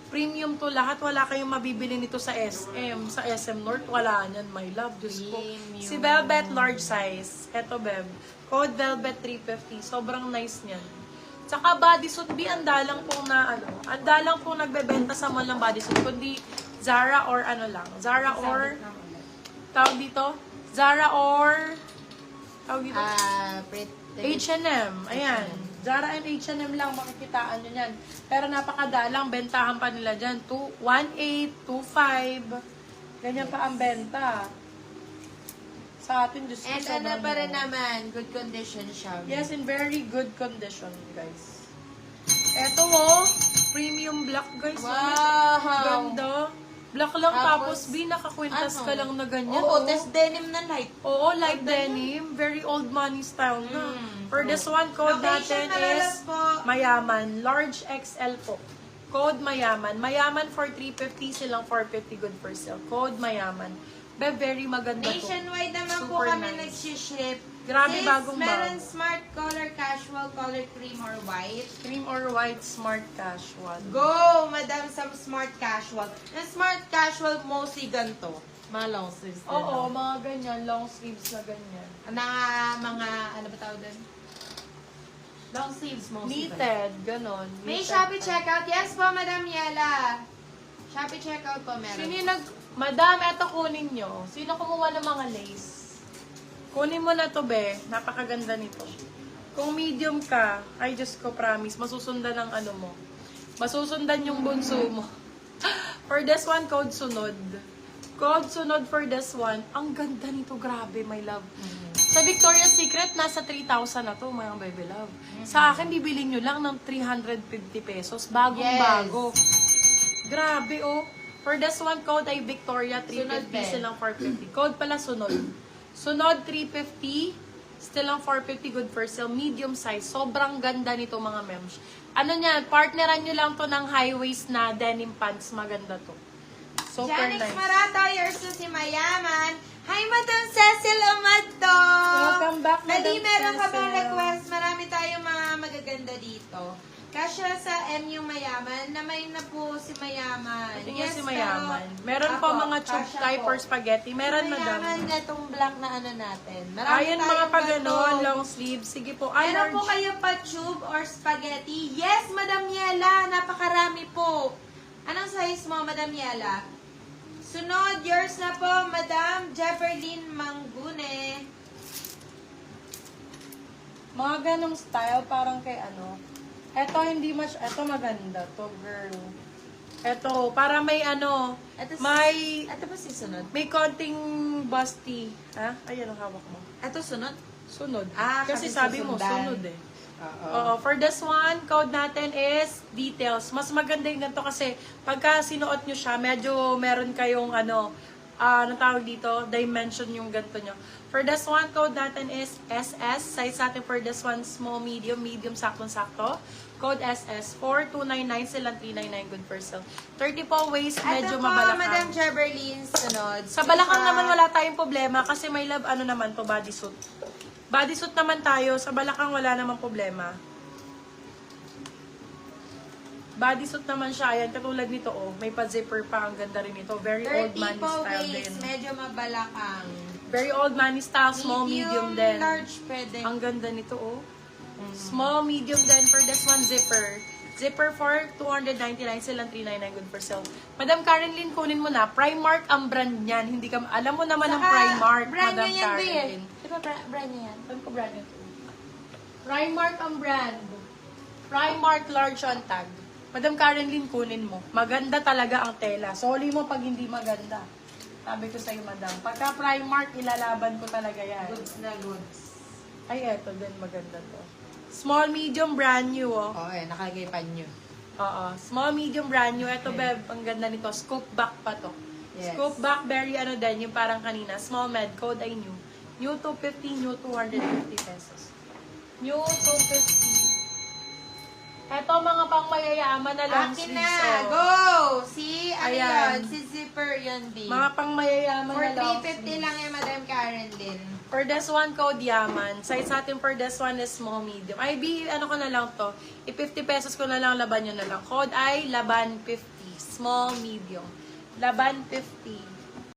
Premium to lahat. Wala kayong mabibili nito sa SM. Sa SM North, wala yan, my love. Diyos ko. Premium. Si Velvet, large size. Eto, Bev. Code Velvet 350. Sobrang nice niyan. Tsaka bodysuit, andalang pong andalang pong nagbebenta sa mall ng bodysuit. Kundi Zara or ano lang. Zara or, tawag dito? Zara or, tawag dito? H&M. Ayan. Zara and H&M lang makikitaan nyo yan. Pero napakadalang, bentahan pa nila dyan. 1.8, 2.5. Ganyan pa ang benta. Sa atin, Diyos ko, And ano pa rin naman, good condition siya. Yes, in very good condition, guys. Eto, oh. Premium black, guys. Wow! Ganda. Black lang, tapos Tapos, binakwintas ano? ka lang na ganyan. Oo, oh. test denim na light. Oo, light denim. Very old money style na. For this one, code Location, natin Malolos is po. Mayaman. Large XL po. Code Mayaman. Mayaman for 350, silang 450 good for sale. Code Mayaman. Very maganda to. Nationwide naman po Super kami nice. nagsiship. Grabe, Sis, bagong meron bago. smart color, casual color, cream or white. Cream or white, smart casual. Go, madam, sa smart casual. Yung smart casual, mostly ganito. Mga long sleeves. na Oo, lang. mga ganyan. Long sleeves na ganyan. Na mga, ano ba tawag doon? Long sleeves mostly. Knitted, ganon. May Knitted Shopee pa. checkout. Yes po, Madam Yela. Shopee checkout po meron. Sino yung Madam, eto kunin nyo. Sino kumuha ng mga lace? Kunin mo na to, be. Napakaganda nito. Kung medium ka, ay Diyos ko, promise, masusundan ang ano mo. Masusundan yung bunso mo. For this one, code sunod. Code sunod for this one. Ang ganda nito, grabe, my love. Sa Victoria's Secret, nasa 3,000 na to, mga baby love. Sa akin, bibili nyo lang ng 350 pesos. Bagong-bago. Grabe, oh. For this one, code ay Victoria, 350, silang 450. Code pala sunod. Sunod, 350, still ang 450, good for sale. Medium size. Sobrang ganda nito, mga mems. Ano niyan, partneran nyo lang to ng high waist na denim pants. Maganda to. Super Janix nice. Marato, yours to si Mayaman. Hi, Madam Cecil Umadto. Welcome back, Madam Nadi, meron ka bang Cecil. request? Marami tayong mga magaganda dito. Kasya sa MU Mayaman, na may na po si Mayaman. Tingnan si Mayaman. Meron pa mga tube tie for spaghetti. Meron, madam. Mayaman na itong black na ano natin. Marami Ayan, mga tayong paganon, ganito. long sleeve. Sige po. Ay, Meron po large. kayo pa tube or spaghetti? Yes, Madam Yela. Napakarami po. Anong size mo, Madam Yela? Sunod, yours na po, Madam Jefferlyn Mangune. Mga ganong style, parang kay ano. Eto, hindi eto maganda to, girl. Eto, para may ano, may Ito ba si sunod? may konting busty. Ha? Ayan ang hawak mo. Ito sunod? Sunod. Ah, Kasi kasi sabi mo, susundan. sunod eh. Oo. Oo, for this one, code natin is details. Mas maganda yung ganito kasi pagka sinuot nyo siya, medyo meron kayong ano tawag dito, dimension yung ganito nyo. For this one, code natin is SS. Size natin for this one, small, medium, saktong-sakto. Code SS, 4299 silang 399 good for sale. 30 po waist, medyo Ito po, mabalakang. Madam Jefferlyn, sunod. Sa balakang naman wala tayong problema kasi may love ano naman to, bodysuit. Bodysuit naman tayo, sa balakang wala namang problema. Bodysuit naman siya, ayan, katulad nito, oh, may pa-zipper pa, ang ganda rin ito. Very old 30 money po style waist, din. medyo mabalakang. Very old money style, small, medium din. large pwede. Ang ganda nito, oh. Small, medium din for this one, zipper. Zipper for 299, silang 399, good for sale. Madam Karen Lynn, kunin mo na. Primark ang brand niyan. Hindi ka, alam mo naman ang Saka, Primark, brand Madam niya yan, Karen Bea. Lynn. Di ba brand niya yan? Saan ko brand ito? Primark ang brand. Primark large on tag. Madam Karen Lynn, kunin mo. Maganda talaga ang tela. Soli mo pag hindi maganda. Sabi ko sa'yo, madam. Pagka Primark, ilalaban ko talaga yan. Goods na goods. Ay, eto din. Maganda to. Small, medium, brand new, oh. Oo, nakalagay pa nyo. Oo. Small, medium, brand new. Eto, beb, ang ganda nito. Scoop back pa to. Yes. Scoop back, very ano din, yung parang kanina. Small med, code ay new. New 250, new 250 pesos. New 250. Eto, mga pang mayayaman na long Akin sleeves. na! oh. Go! Si, ano Ayan. yun? Si Zipper yun, B. Mga pang mayayaman For na long 350 sleeves. lang yung Madam Karen din. For this one, code yaman. Size natin for this one is small, medium. Ay, ano ko na lang to. I-50 pesos ko na lang, laban nyo na lang. Code ay laban 50. small, medium. Laban 50.